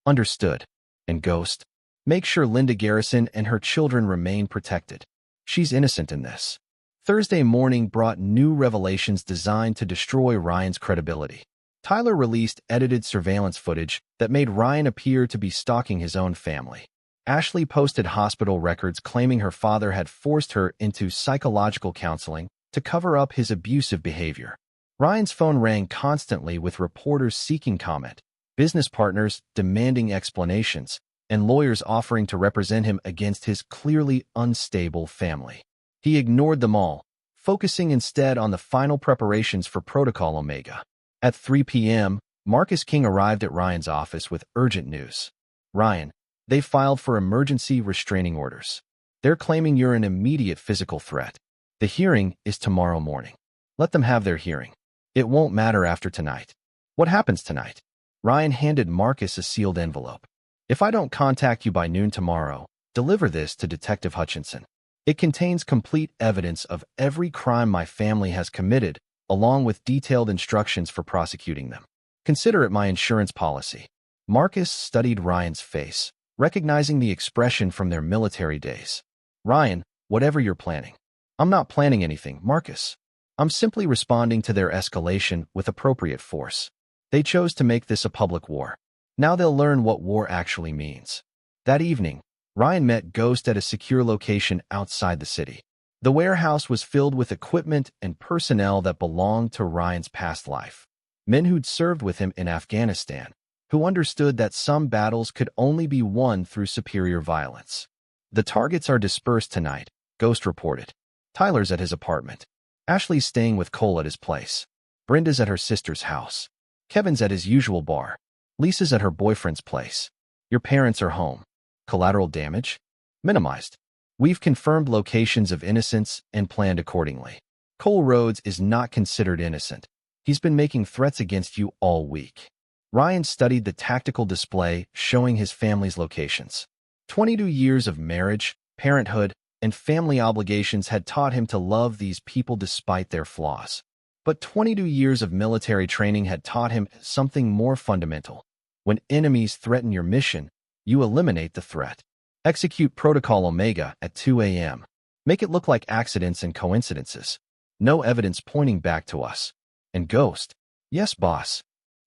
"Understood." "And Ghost, make sure Linda Garrison and her children remain protected. She's innocent in this." Thursday morning brought new revelations designed to destroy Ryan's credibility. Tyler released edited surveillance footage that made Ryan appear to be stalking his own family. Ashley posted hospital records claiming her father had forced her into psychological counseling to cover up his abusive behavior. Ryan's phone rang constantly with reporters seeking comment, business partners demanding explanations, and lawyers offering to represent him against his clearly unstable family. He ignored them all, focusing instead on the final preparations for Protocol Omega. At 3 p.m., Marcus King arrived at Ryan's office with urgent news. "Ryan, they filed for emergency restraining orders. They're claiming you're an immediate physical threat. The hearing is tomorrow morning. Let them have their hearing. It won't matter after tonight." "What happens tonight?" Ryan handed Marcus a sealed envelope. If I don't contact you by noon tomorrow, deliver this to Detective Hutchinson. It contains complete evidence of every crime my family has committed, along with detailed instructions for prosecuting them. Consider it my insurance policy. Marcus studied Ryan's face, recognizing the expression from their military days. Ryan, whatever you're planning. I'm not planning anything, Marcus. I'm simply responding to their escalation with appropriate force. They chose to make this a public war. Now they'll learn what war actually means. That evening, Ryan met Ghost at a secure location outside the city. The warehouse was filled with equipment and personnel that belonged to Ryan's past life. Men who'd served with him in Afghanistan, who understood that some battles could only be won through superior violence. The targets are dispersed tonight, Ghost reported. Tyler's at his apartment. Ashley's staying with Cole at his place. Brenda's at her sister's house. Kevin's at his usual bar. Lisa's at her boyfriend's place. Your parents are home. Collateral damage? Minimized. We've confirmed locations of innocents and planned accordingly. Cole Rhodes is not considered innocent. He's been making threats against you all week. Ryan studied the tactical display showing his family's locations. 22 years of marriage, parenthood, and family obligations had taught him to love these people despite their flaws. But 22 years of military training had taught him something more fundamental. When enemies threaten your mission, you eliminate the threat. Execute Protocol Omega at 2 a.m. Make it look like accidents and coincidences. No evidence pointing back to us. And Ghost, yes, boss.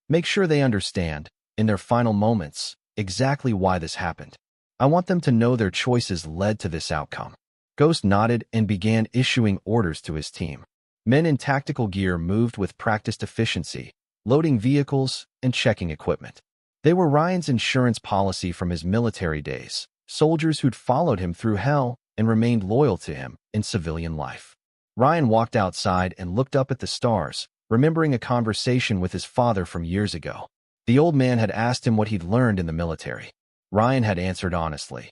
Make sure they understand, in their final moments, exactly why this happened. I want them to know their choices led to this outcome. Ghost nodded and began issuing orders to his team. Men in tactical gear moved with practiced efficiency, loading vehicles and checking equipment. They were Ryan's insurance policy from his military days, soldiers who'd followed him through hell and remained loyal to him in civilian life. Ryan walked outside and looked up at the stars, remembering a conversation with his father from years ago. The old man had asked him what he'd learned in the military. Ryan had answered honestly.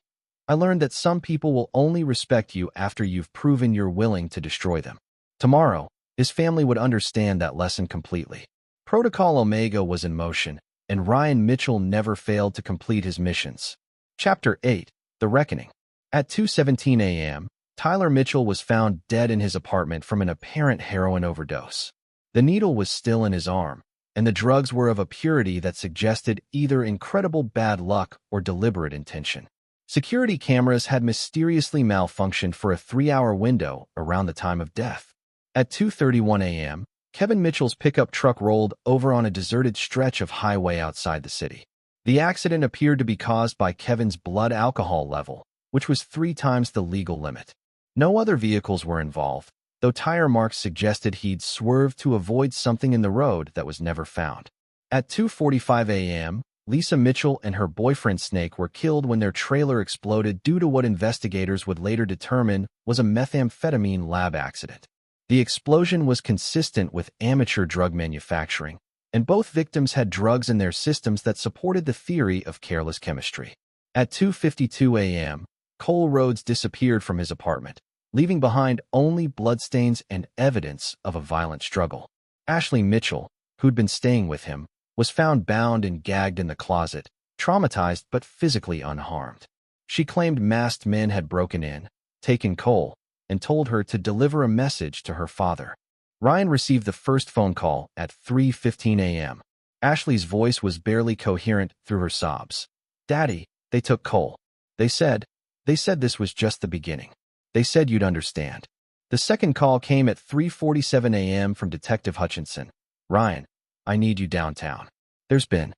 I learned that some people will only respect you after you've proven you're willing to destroy them. Tomorrow, his family would understand that lesson completely. Protocol Omega was in motion, and Ryan Mitchell never failed to complete his missions. Chapter 8, The Reckoning. At 2:17 a.m., Tyler Mitchell was found dead in his apartment from an apparent heroin overdose. The needle was still in his arm, and the drugs were of a purity that suggested either incredible bad luck or deliberate intention. Security cameras had mysteriously malfunctioned for a 3-hour window around the time of death. At 2:31 a.m., Kevin Mitchell's pickup truck rolled over on a deserted stretch of highway outside the city. The accident appeared to be caused by Kevin's blood alcohol level, which was 3 times the legal limit. No other vehicles were involved, though tire marks suggested he'd swerved to avoid something in the road that was never found. At 2:45 a.m., Lisa Mitchell and her boyfriend Snake were killed when their trailer exploded due to what investigators would later determine was a methamphetamine lab accident. The explosion was consistent with amateur drug manufacturing, and both victims had drugs in their systems that supported the theory of careless chemistry. At 2:52 a.m., Cole Rhodes disappeared from his apartment, leaving behind only bloodstains and evidence of a violent struggle. Ashley Mitchell, who'd been staying with him, was found bound and gagged in the closet, traumatized but physically unharmed. She claimed masked men had broken in, taken Cole, and told her to deliver a message to her father. Ryan received the first phone call at 3:15 a.m. Ashley's voice was barely coherent through her sobs. Daddy, they took Cole. They said this was just the beginning. They said you'd understand. The second call came at 3:47 a.m. from Detective Hutchinson. Ryan, I need you downtown. There's been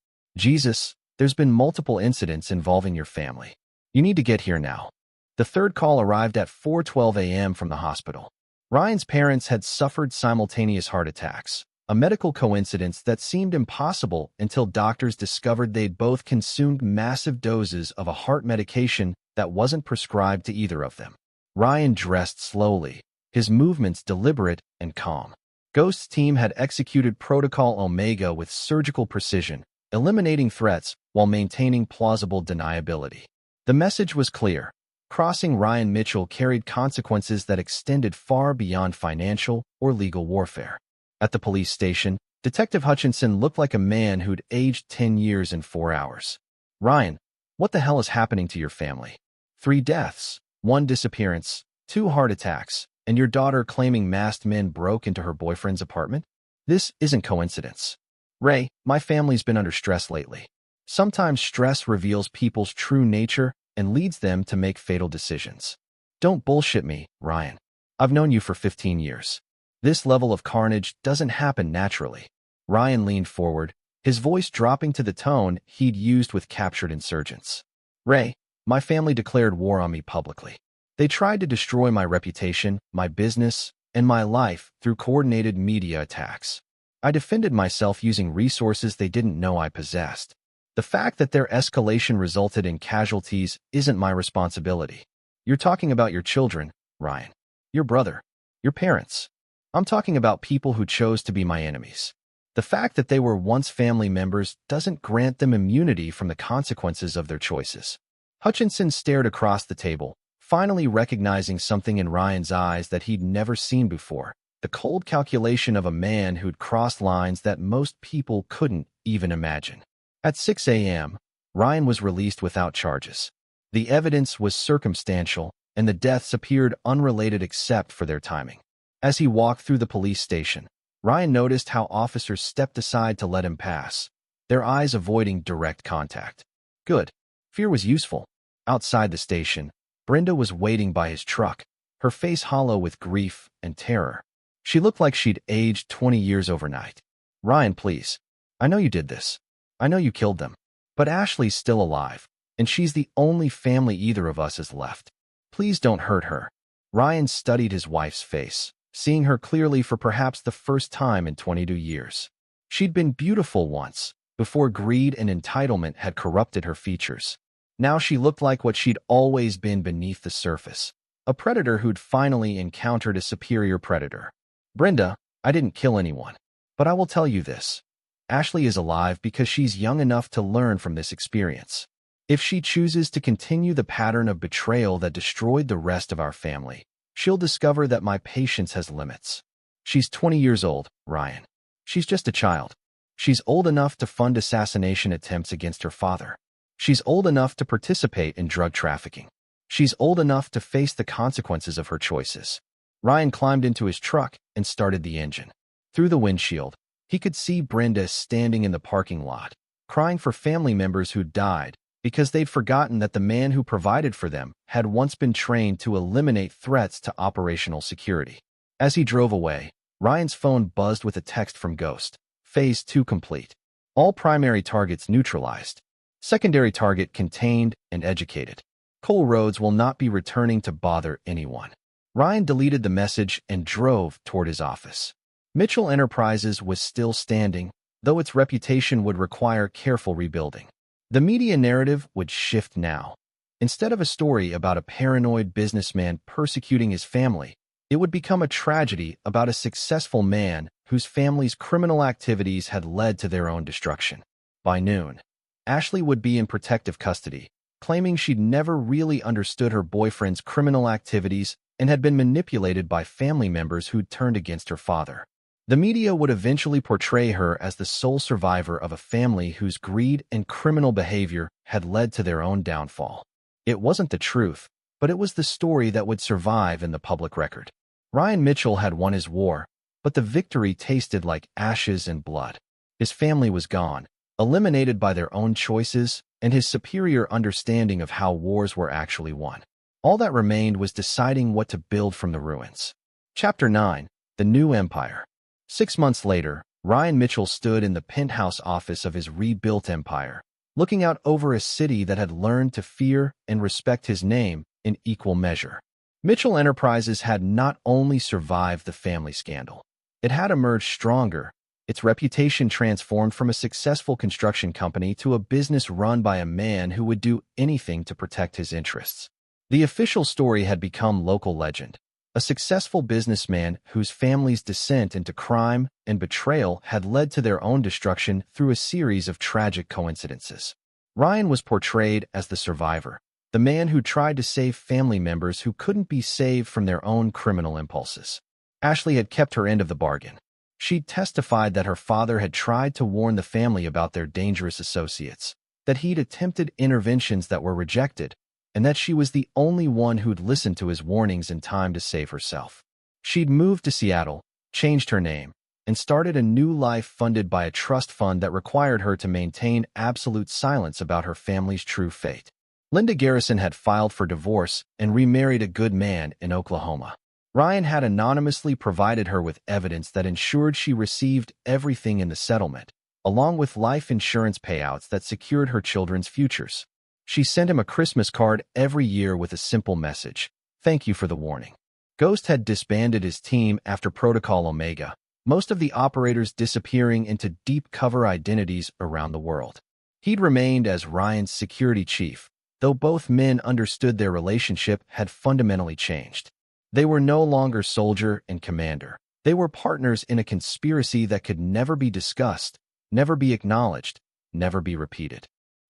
multiple incidents involving your family. You need to get here now. The third call arrived at 4:12 a.m. from the hospital. Ryan's parents had suffered simultaneous heart attacks, a medical coincidence that seemed impossible until doctors discovered they'd both consumed massive doses of a heart medication that wasn't prescribed to either of them. Ryan dressed slowly, his movements deliberate and calm. Ghost's team had executed Protocol Omega with surgical precision, eliminating threats while maintaining plausible deniability. The message was clear. Crossing Ryan Mitchell carried consequences that extended far beyond financial or legal warfare. At the police station, Detective Hutchinson looked like a man who'd aged 10 years in 4 hours. Ryan, what the hell is happening to your family? 3 deaths, 1 disappearance, 2 heart attacks, and your daughter claiming masked men broke into her boyfriend's apartment? This isn't coincidence. Ray, my family's been under stress lately. Sometimes stress reveals people's true nature and leads them to make fatal decisions. Don't bullshit me, Ryan. I've known you for 15 years. This level of carnage doesn't happen naturally. Ryan leaned forward, his voice dropping to the tone he'd used with captured insurgents. Ray, my family declared war on me publicly. They tried to destroy my reputation, my business, and my life through coordinated media attacks. I defended myself using resources they didn't know I possessed. The fact that their escalation resulted in casualties isn't my responsibility. You're talking about your children, Ryan. Your brother. Your parents. I'm talking about people who chose to be my enemies. The fact that they were once family members doesn't grant them immunity from the consequences of their choices. Hutchinson stared across the table, finally recognizing something in Ryan's eyes that he'd never seen before. The cold calculation of a man who'd crossed lines that most people couldn't even imagine. At 6 a.m., Ryan was released without charges. The evidence was circumstantial, and the deaths appeared unrelated except for their timing. As he walked through the police station, Ryan noticed how officers stepped aside to let him pass, their eyes avoiding direct contact. Good. Fear was useful. Outside the station, Brenda was waiting by his truck, her face hollow with grief and terror. She looked like she'd aged 20 years overnight. Ryan, please. I know you did this. I know you killed them. But Ashley's still alive, and she's the only family either of us has left. Please don't hurt her. Ryan studied his wife's face, seeing her clearly for perhaps the first time in 22 years. She'd been beautiful once, before greed and entitlement had corrupted her features. Now she looked like what she'd always been beneath the surface, a predator who'd finally encountered a superior predator. Brenda, I didn't kill anyone, but I will tell you this. Ashley is alive because she's young enough to learn from this experience. If she chooses to continue the pattern of betrayal that destroyed the rest of our family, she'll discover that my patience has limits. She's 20 years old, Ryan. She's just a child. She's old enough to fund assassination attempts against her father. She's old enough to participate in drug trafficking. She's old enough to face the consequences of her choices. Ryan climbed into his truck and started the engine. Through the windshield, he could see Brenda standing in the parking lot, crying for family members who'd died because they'd forgotten that the man who provided for them had once been trained to eliminate threats to operational security. As he drove away, Ryan's phone buzzed with a text from Ghost. Phase 2 complete. All primary targets neutralized. Secondary target contained and educated. Cole Rhodes will not be returning to bother anyone. Ryan deleted the message and drove toward his office. Mitchell Enterprises was still standing, though its reputation would require careful rebuilding. The media narrative would shift now. Instead of a story about a paranoid businessman persecuting his family, it would become a tragedy about a successful man whose family's criminal activities had led to their own destruction. By noon, Ashley would be in protective custody, claiming she'd never really understood her boyfriend's criminal activities and had been manipulated by family members who'd turned against her father. The media would eventually portray her as the sole survivor of a family whose greed and criminal behavior had led to their own downfall. It wasn't the truth, but it was the story that would survive in the public record. Ryan Mitchell had won his war, but the victory tasted like ashes and blood. His family was gone, eliminated by their own choices and his superior understanding of how wars were actually won. All that remained was deciding what to build from the ruins. Chapter 9. The New Empire. 6 months later, Ryan Mitchell stood in the penthouse office of his rebuilt empire, looking out over a city that had learned to fear and respect his name in equal measure. Mitchell Enterprises had not only survived the family scandal, it had emerged stronger, its reputation transformed from a successful construction company to a business run by a man who would do anything to protect his interests. The official story had become local legend. A successful businessman whose family's descent into crime and betrayal had led to their own destruction through a series of tragic coincidences. Ryan was portrayed as the survivor, the man who tried to save family members who couldn't be saved from their own criminal impulses. Ashley had kept her end of the bargain. She testified that her father had tried to warn the family about their dangerous associates, that he'd attempted interventions that were rejected, and that she was the only one who'd listened to his warnings in time to save herself. She'd moved to Seattle, changed her name, and started a new life funded by a trust fund that required her to maintain absolute silence about her family's true fate. Linda Garrison had filed for divorce and remarried a good man in Oklahoma. Ryan had anonymously provided her with evidence that ensured she received everything in the settlement, along with life insurance payouts that secured her children's futures. She sent him a Christmas card every year with a simple message: "Thank you for the warning." Ghost had disbanded his team after Protocol Omega, most of the operators disappearing into deep cover identities around the world. He'd remained as Ryan's security chief, though both men understood their relationship had fundamentally changed. They were no longer soldier and commander. They were partners in a conspiracy that could never be discussed, never be acknowledged, never be repeated.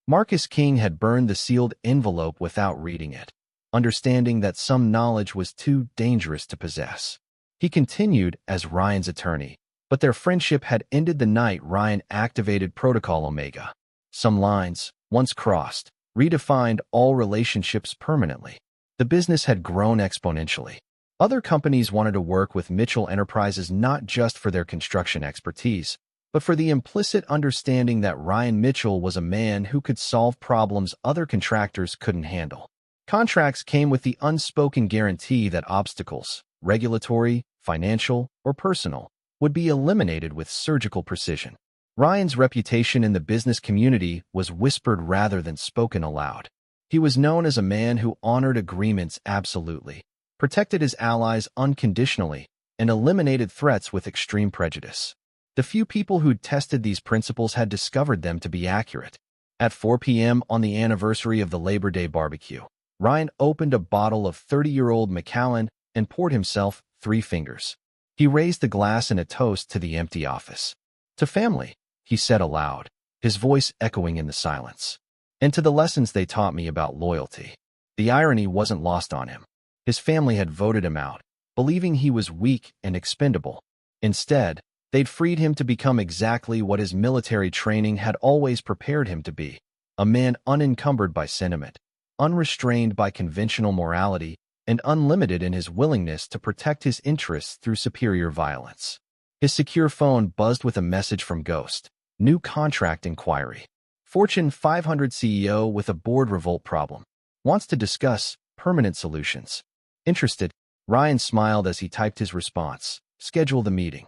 Marcus King had burned the sealed envelope without reading it, understanding that some knowledge was too dangerous to possess. He continued as Ryan's attorney, but their friendship had ended the night Ryan activated Protocol Omega. Some lines, once crossed, redefined all relationships permanently. The business had grown exponentially. Other companies wanted to work with Mitchell Enterprises not just for their construction expertise, but for the implicit understanding that Ryan Mitchell was a man who could solve problems other contractors couldn't handle. Contracts came with the unspoken guarantee that obstacles, regulatory, financial, or personal, would be eliminated with surgical precision. Ryan's reputation in the business community was whispered rather than spoken aloud. He was known as a man who honored agreements absolutely, protected his allies unconditionally, and eliminated threats with extreme prejudice. The few people who'd tested these principles had discovered them to be accurate. At 4 p.m. on the anniversary of the Labor Day barbecue, Ryan opened a bottle of 30-year-old Macallan and poured himself 3 fingers. He raised the glass in a toast to the empty office. "To family," he said aloud, his voice echoing in the silence. "And to the lessons they taught me about loyalty." The irony wasn't lost on him. His family had voted him out, believing he was weak and expendable. Instead, they'd freed him to become exactly what his military training had always prepared him to be: a man unencumbered by sentiment, unrestrained by conventional morality, and unlimited in his willingness to protect his interests through superior violence. His secure phone buzzed with a message from Ghost: "New contract inquiry. Fortune 500 CEO with a board revolt problem. Wants to discuss permanent solutions." Interested, Ryan smiled as he typed his response: "Schedule the meeting."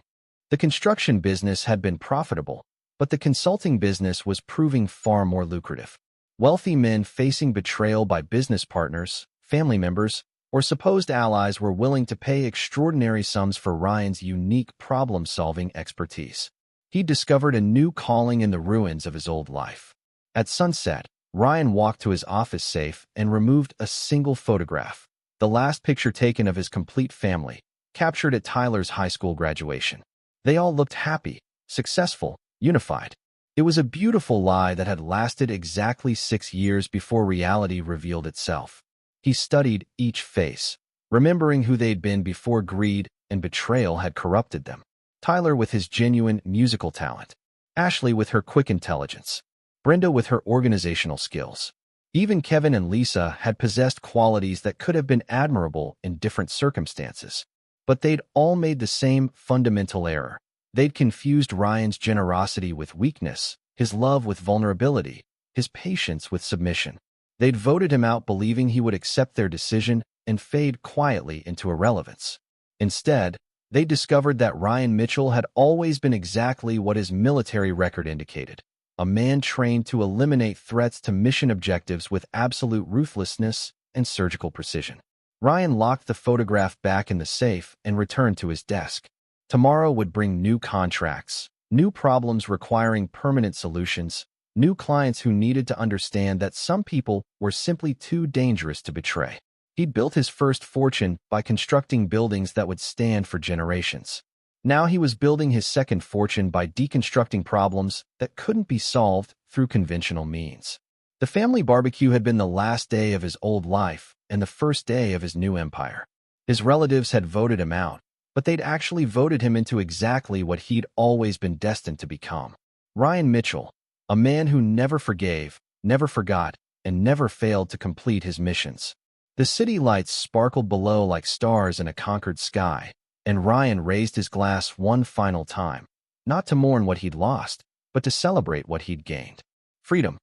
The construction business had been profitable, but the consulting business was proving far more lucrative. Wealthy men facing betrayal by business partners, family members, or supposed allies were willing to pay extraordinary sums for Ryan's unique problem-solving expertise. He discovered a new calling in the ruins of his old life. At sunset, Ryan walked to his office safe and removed a single photograph, the last picture taken of his complete family, captured at Tyler's high school graduation. They all looked happy, successful, unified. It was a beautiful lie that had lasted exactly 6 years before reality revealed itself. He studied each face, remembering who they'd been before greed and betrayal had corrupted them. Tyler with his genuine musical talent, Ashley with her quick intelligence, Brenda with her organizational skills. Even Kevin and Lisa had possessed qualities that could have been admirable in different circumstances. But they'd all made the same fundamental error. They'd confused Ryan's generosity with weakness, his love with vulnerability, his patience with submission. They'd voted him out believing he would accept their decision and fade quietly into irrelevance. Instead, they discovered that Ryan Mitchell had always been exactly what his military record indicated: a man trained to eliminate threats to mission objectives with absolute ruthlessness and surgical precision. Ryan locked the photograph back in the safe and returned to his desk. Tomorrow would bring new contracts, new problems requiring permanent solutions, new clients who needed to understand that some people were simply too dangerous to betray. He'd built his first fortune by constructing buildings that would stand for generations. Now he was building his second fortune by deconstructing problems that couldn't be solved through conventional means. The family barbecue had been the last day of his old life and the first day of his new empire. His relatives had voted him out, but they'd actually voted him into exactly what he'd always been destined to become. Ryan Mitchell, a man who never forgave, never forgot, and never failed to complete his missions. The city lights sparkled below like stars in a conquered sky, and Ryan raised his glass one final time, not to mourn what he'd lost, but to celebrate what he'd gained. Freedom.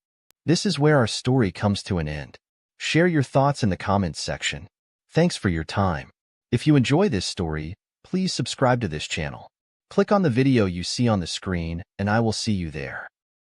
This is where our story comes to an end. Share your thoughts in the comments section. Thanks for your time. If you enjoy this story, please subscribe to this channel. Click on the video you see on the screen, and I will see you there.